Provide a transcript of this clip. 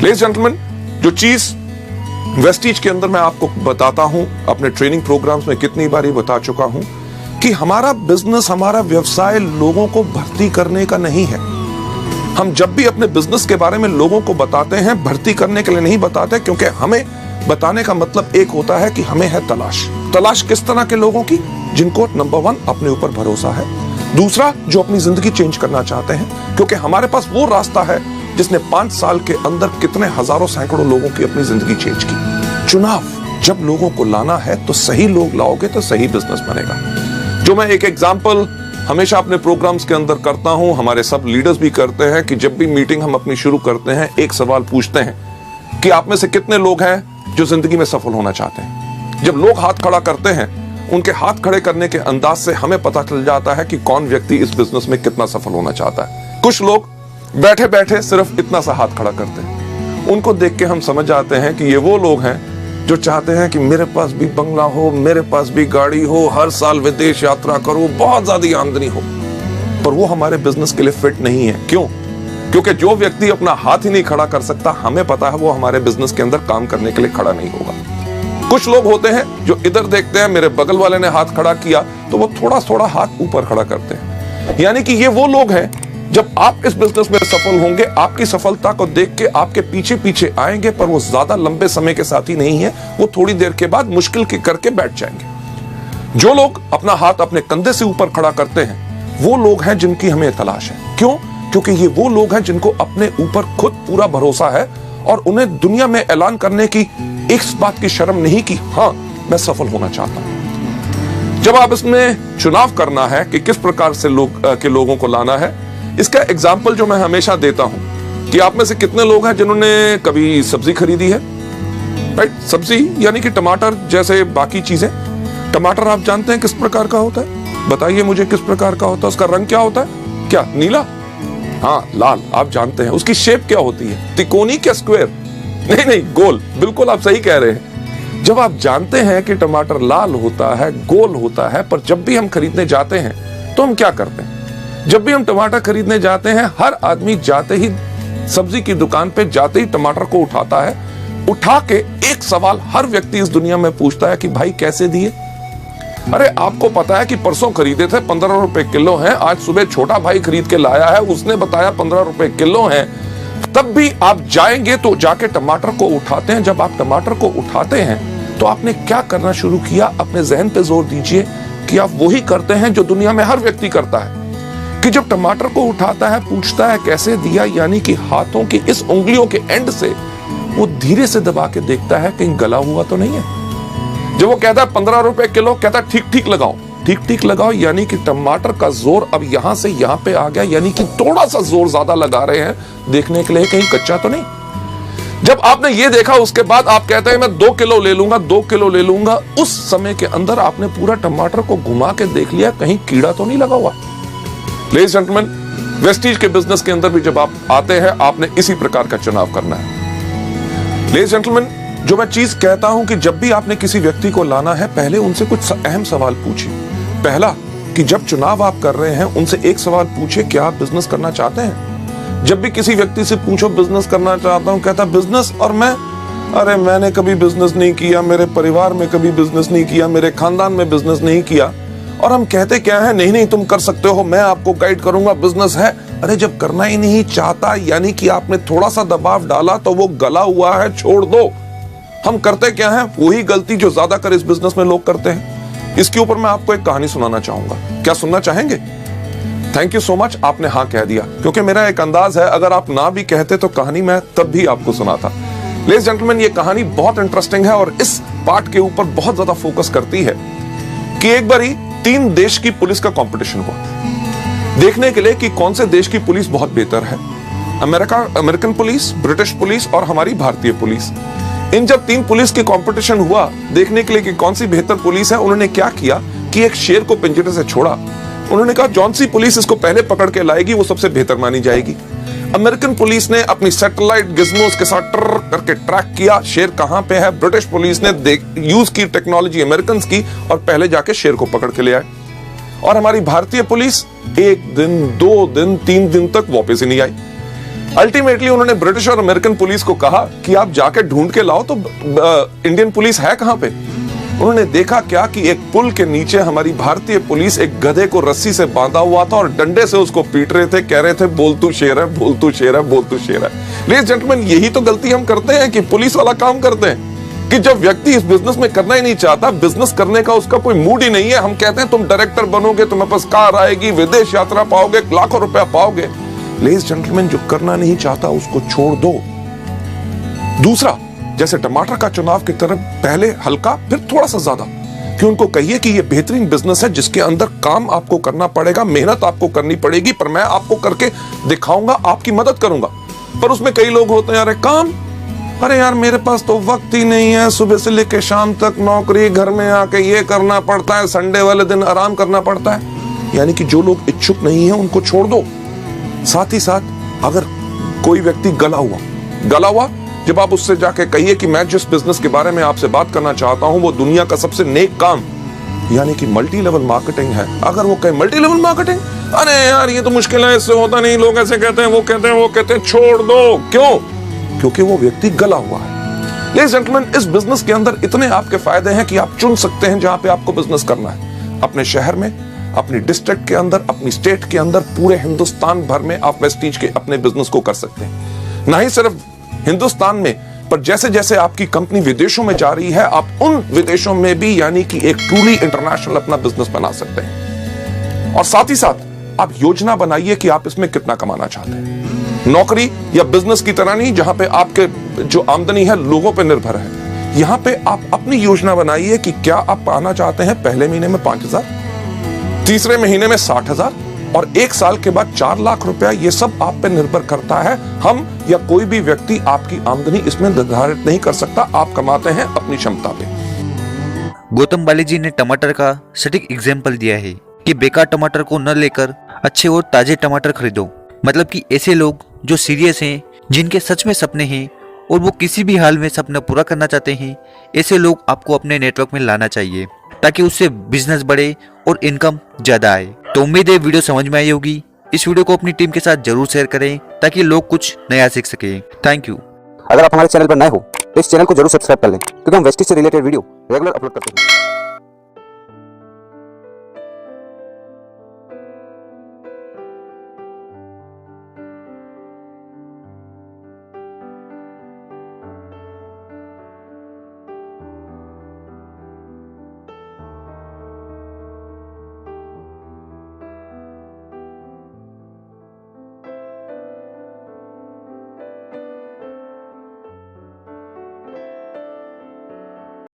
Ladies gentleman, जो चीज Vestige के अंदर मैं आपको बताता हूं, अपने ट्रेनिंग प्रोग्राम्स में कितनी बारी बता चुका हूं कि हमारा बिजनेस, हमारा व्यवसाय लोगों को भर्ती करने का नहीं है। हम जब भी अपने बिजनेस के बारे में लोगों को बताते हैं, भर्ती करने के लिए नहीं बताते, क्योंकि हमें बताने का मतलब एक होता है कि हमें है तलाश किस तरह के लोगों की, जिनको नंबर 1 अपने ऊपर भरोसा है, दूसरा जो अपनी जिंदगी चेंज करना चाहते हैं, क्योंकि हमारे पास वो रास्ता है जिसने 5 साल के अंदर कितने हजारों सैकड़ों लोगों की अपनी जिंदगी चेंज की। चुनाव जब लोगों को लाना है तो सही लोग लाओगे तो सही बिजनेस बनेगा। जो मैं एक एग्जांपल हमेशा अपने प्रोग्राम्स के अंदर करता हूं, हमारे सब लीडर्स भी करते हैं कि जब भी मीटिंग हम अपनी शुरू करते हैं, एक सवाल पूछते हैं कि आप में से कितने लोग हैं जो जिंदगी में सफल होना चाहते हैं। जब लोग हाथ खड़ा करते हैं, उनके हाथ खड़े करने के अंदाज से हमें पता चल जाता है कि कौन व्यक्ति इस बिजनेस में कितना सफल होना चाहता है। कुछ लोग बैठे बैठे सिर्फ इतना सा हाथ खड़ा करते हैं, उनको देख के हम समझ जाते हैं कि ये वो लोग हैं जो चाहते हैं कि मेरे पास भी बंगला हो, मेरे पास भी गाड़ी हो, हर साल विदेश यात्रा करूं, बहुत ज्यादा आमदनी हो। पर वो हमारे बिजनेस के लिए फिट नहीं है। क्यों? क्योंकि जो व्यक्ति अपना हाथ ही नहीं खड़ा कर सकता, हमें पता है वो हमारे बिजनेस के अंदर काम करने के लिए खड़ा नहीं होगा। कुछ लोग होते हैं जो इधर देखते हैं, मेरे बगल वाले ने हाथ खड़ा किया तो वो थोड़ा थोड़ा हाथ ऊपर खड़ा करते हैं। यानी कि ये वो लोग हैं, जब आप इस बिजनेस में सफल होंगे, आपकी सफलता को देख के आपके पीछे पीछे आएंगे, पर वो ज्यादा लंबे समय के साथी नहीं है, वो थोड़ी देर के बाद मुश्किल के करके बैठ जाएंगे। जो लोग अपना हाथ अपने कंधे से ऊपर खड़ा करते हैं, वो लोग हैं जिनकी हमें तलाश है। क्यों? क्योंकि ये वो लोग हैं जिनको अपने ऊपर खुद पूरा भरोसा है और उन्हें दुनिया में ऐलान करने की एक बात की शर्म नहीं कि हाँ, मैं सफल होना चाहता हूं। जब आप इसमें चुनाव करना है कि किस प्रकार से लोगों को लाना है, इसका एग्जाम्पल जो मैं हमेशा देता हूं कि आप में से कितने लोग हैं जिन्होंने कभी सब्जी खरीदी है, राइट? सब्जी यानी कि टमाटर जैसे बाकी चीजें। टमाटर आप जानते हैं किस प्रकार का होता है? बताइए मुझे, किस प्रकार का होता है? उसका रंग क्या होता है? क्या नीला? हाँ, लाल। आप जानते हैं उसकी शेप क्या होती है? त्रिकोणी क्या स्क्वायर? नहीं, गोल। बिल्कुल आप सही कह रहे हैं। जब आप जानते हैं कि टमाटर लाल होता है, गोल होता है, पर जब भी हम खरीदने जाते हैं तो हम क्या करते हैं? जब भी हम टमाटर खरीदने जाते हैं, हर आदमी जाते ही सब्जी की दुकान पे जाते ही टमाटर को उठाता है। उठा के एक सवाल हर व्यक्ति इस दुनिया में पूछता है कि भाई कैसे दिए? अरे आपको पता है कि परसों खरीदे थे 15 रुपए किलो हैं, आज सुबह छोटा भाई खरीद के लाया है, उसने बताया 15 रुपए किलो हैं। तब भी आप जाएंगे तो जाके टमाटर को उठाते हैं। जब आप टमाटर को उठाते हैं तो आपने क्या करना शुरू किया? अपने जहन पे जोर दीजिए कि आप वही करते हैं जो दुनिया में हर व्यक्ति करता है, कि जब टमाटर को उठाता है, पूछता है कैसे दिया, यानी कि हाथों की इस उंगलियों के एंड से वो धीरे से दबा के देखता है कहीं गला हुआ तो नहीं है। जब वो कहता है 15 रुपए किलो, कहता है ठीक ठीक लगाओ, यानी कि टमाटर का जोर अब यहां से यहां पे आ गया, यानी कि थोड़ा सा जोर ज्यादा लगा रहे हैं देखने के लिए कहीं कच्चा तो नहीं। जब आपने ये देखा, उसके बाद आप कहते हैं मैं 2 किलो ले लूंगा, 2 किलो ले लूंगा। उस समय के अंदर आपने पूरा टमाटर को घुमा के देख लिया कहीं कीड़ा तो नहीं लगा हुआ। लेडीज जेंटलमैन, वेस्टीज के बिजनेस के अंदर भी जब आप आते हैं, आपने इसी प्रकार का चुनाव करना है। लेडीज जेंटलमैन, जो मैं चीज कहता हूं कि जब भी आपने किसी व्यक्ति को लाना है, पहले उनसे कुछ अहम सवाल पूछिए। पहला, कि जब चुनाव आप कर रहे हैं, उनसे एक सवाल पूछिए, क्या आप बिजनेस करना चाहते हैं? जब भी किसी व्यक्ति से पूछो बिजनेस करना चाहता हूं, कहता बिजनेस और मैं, अरे मैंने कभी बिजनेस नहीं किया, मेरे परिवार में कभी बिजनेस नहीं किया, मेरे खानदान में बिजनेस नहीं किया। और हम कहते क्या है? नहीं तुम कर सकते हो, मैं आपको गाइड करूंगा, बिजनेस है। अरे जब करना ही नहीं चाहता, यानी कि आपने थोड़ा सा दबाव डाला तो वो गला हुआ है, छोड़ दो। हम करते क्या है? वही गलती जो ज्यादातर इस बिजनेस में लोग करते हैं। इसके ऊपर मैं आपको एक कहानी सुनाना चाहूंगा। क्या सुनना चाहेंगे? थैंक यू सो मच, आपने हाँ कह दिया, क्योंकि मेरा एक अंदाज है अगर आप ना भी कहते तो कहानी मैं तब भी आपको सुनाता। लेडीज जेंटलमैन, ये कहानी बहुत इंटरेस्टिंग है और इस पार्ट के ऊपर बहुत ज्यादा फोकस करती है कि एक बार ही 3 देश की पुलिस का कंपटीशन हुआ, देखने के लिए कि कौन से देश की पुलिस बहुत बेहतर है। अमेरिकन पुलिस, ब्रिटिश पुलिस और हमारी भारतीय पुलिस। इन जब 3 पुलिस की कंपटीशन हुआ देखने के लिए कि कौन सी बेहतर पुलिस है, उन्होंने क्या किया कि एक शेर को पिंजरे से छोड़ा। उन्होंने कहा जौन सी पुलिस इसको पहले पकड़ के लाएगी वो सबसे बेहतर मानी जाएगी। अमेरिकन पुलिस ने अपनी सैटेलाइट गिज़्मोस के साथ ट्र करके ट्रैक किया शेर कहां पे है। ब्रिटिश पुलिस ने यूज की टेक्नोलॉजी अमेरिकन की और पहले जाके शेर को पकड़ के ले आए। और हमारी भारतीय पुलिस 1 दिन, 2 दिन, 3 दिन तक वापस ही नहीं आई। अल्टीमेटली उन्होंने ब्रिटिश और अमेरिकन पुलिस को कहा कि आप जाके ढूंढ के लाओ तो इंडियन पुलिस है कहां पे। उन्होंने देखा क्या कि एक पुल के नीचे हमारी भारतीय पुलिस एक गधे को रस्सी से बांधा हुआ था और डंडे से उसको पीट रहे थे, कह रहे थे बोल तू शेर है, बोल तू शेर है, बोल तू शेर है। लेडीज जेंटलमैन, यही तो गलती हम करते हैं कि पुलिस वाला काम करते हैं कि जब व्यक्ति इस बिजनेस में करना ही नहीं चाहता, बिजनेस करने का उसका कोई मूड ही नहीं है, हम कहते हैं तुम डायरेक्टर बनोगे, तुम्हें पास कार आएगी, विदेश यात्रा पाओगे, लाखों रुपया पाओगे। लेडीज जेंटलमैन, जो करना नहीं चाहता उसको छोड़ दो। दूसरा, जैसे टमाटर का चुनाव की तरह पहले हल्का फिर थोड़ा सा ज्यादा, कि उनको कहिए कि ये बेहतरीन बिजनेस है जिसके अंदर काम आपको करना पड़ेगा, मेहनत आपको करनी पड़ेगी, पर मैं आपको करके दिखाऊंगा, आपकी मदद करूंगा। पर उसमें कई लोग होते हैं, यार काम, अरे यार मेरे पास तो वक्त ही नहीं है, सुबह से लेकर शाम तक नौकरी, घर में आके ये करना पड़ता है, संडे वाले दिन आराम करना पड़ता है। यानी कि जो लोग इच्छुक नहीं है उनको छोड़ दो। साथ ही साथ अगर कोई व्यक्ति गला हुआ, जब आप उससे जाके कहिए कि मैं जिस बिजनेस के बारे में आपसे बात करना चाहता हूं वो दुनिया का सबसे नेक काम यानी कि मल्टी लेवल मार्केटिंग है। अगर वो कहे मल्टी लेवल मार्केटिंग, अरे यार ये तो मुश्किल है, इससे होता नहीं, लोग ऐसे कहते हैं, वो कहते हैं, छोड़ दो। क्यों? क्योंकि वो व्यक्ति गला हुआ है। लेडीज जेंटलमैन, इस बिजनेस के अंदर इतने आपके फायदे हैं कि आप चुन सकते हैं जहां पे आपको बिजनेस करना है। अपने शहर में, अपनी डिस्ट्रिक्ट के अंदर, अपनी स्टेट के अंदर, पूरे हिंदुस्तान भर में आप वेस्टीज के अपने बिजनेस को कर सकते हैं। ना ही सिर्फ हिंदुस्तान में, पर जैसे जैसे आपकी कंपनी विदेशों में जा रही है, आप उन विदेशों में भी यानी कि एक ट्रूली इंटरनेशनल अपना बिजनेस बना सकते हैं। और साथ ही साथ आप योजना बनाइए कि आप इसमें कितना कमाना चाहते हैं। नौकरी या बिजनेस की तरह नहीं जहां पे आपके जो आमदनी है लोगों पे निर्भर है। यहां पे आप अपनी योजना बनाइए कि क्या आप पाना चाहते हैं पहले महीने में 5,000, तीसरे महीने में 60,000 और 1 साल के बाद 4 लाख रुपया। ये सब आप पे निर्भर करता है। हम या कोई भी व्यक्ति आपकी आमदनी इसमें निर्धारित नहीं कर सकता। आप कमाते हैं अपनी क्षमता पे। गौतम बालीजी ने टमाटर का सटीक एग्जाम्पल दिया है कि बेकार टमाटर को न लेकर अच्छे और ताजे टमाटर खरीदो। मतलब कि ऐसे लोग जो सीरियस हैं, जिनके सच में सपने हैं और वो किसी भी हाल में सपना पूरा करना चाहते हैं, ऐसे लोग आपको अपने नेटवर्क में लाना चाहिए ताकि उससे बिजनेस बढ़े और इनकम ज्यादा आए। तो उम्मीद है वीडियो समझ में आई होगी। इस वीडियो को अपनी टीम के साथ जरूर शेयर करें ताकि लोग कुछ नया सीख सके। Thank you. अगर आप हमारे चैनल पर नए हो तो इस चैनल को जरूर सब्सक्राइब कर लें क्योंकि हम वेस्टीज से रिलेटेड वीडियो रेगुलर अपलोड करते हैं।